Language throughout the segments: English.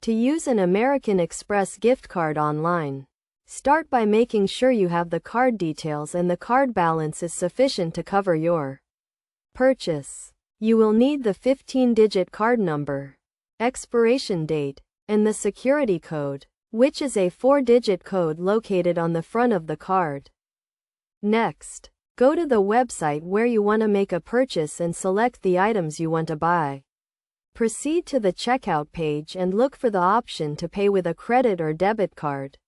To use an American Express gift card online, start by making sure you have the card details and the card balance is sufficient to cover your purchase. You will need the 15-digit card number, expiration date, and the security code, which is a 4-digit code located on the front of the card. Next, go to the website where you want to make a purchase and select the items you want to buy. Proceed to the checkout page and look for the option to pay with a credit or debit card.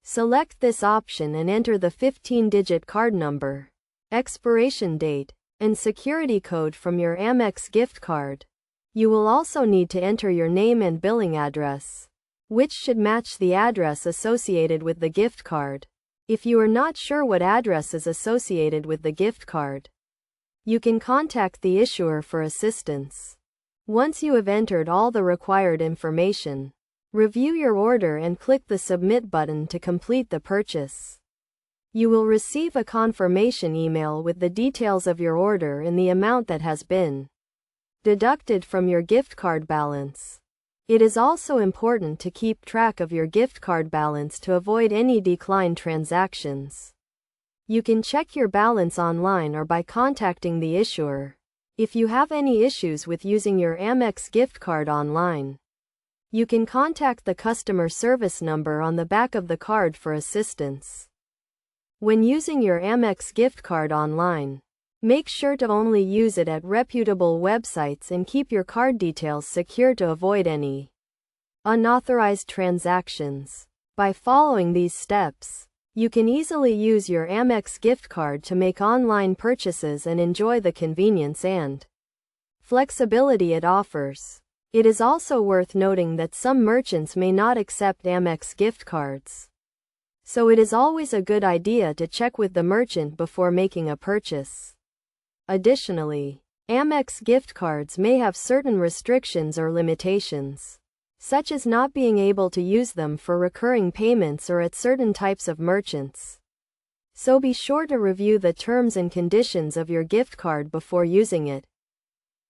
Select this option and enter the 15-digit card number, expiration date, and security code from your Amex gift card. You will also need to enter your name and billing address, which should match the address associated with the gift card. If you are not sure what address is associated with the gift card, you can contact the issuer for assistance. Once you have entered all the required information, review your order and click the Submit button to complete the purchase. You will receive a confirmation email with the details of your order and the amount that has been deducted from your gift card balance. It is also important to keep track of your gift card balance to avoid any declined transactions. You can check your balance online or by contacting the issuer. If you have any issues with using your Amex gift card online, you can contact the customer service number on the back of the card for assistance. When using your Amex gift card online, make sure to only use it at reputable websites and keep your card details secure to avoid any unauthorized transactions. By following these steps, you can easily use your Amex gift card to make online purchases and enjoy the convenience and flexibility it offers. It is also worth noting that some merchants may not accept Amex gift cards, so it is always a good idea to check with the merchant before making a purchase. Additionally, Amex gift cards may have certain restrictions or limitations, such as not being able to use them for recurring payments or at certain types of merchants. So be sure to review the terms and conditions of your gift card before using it.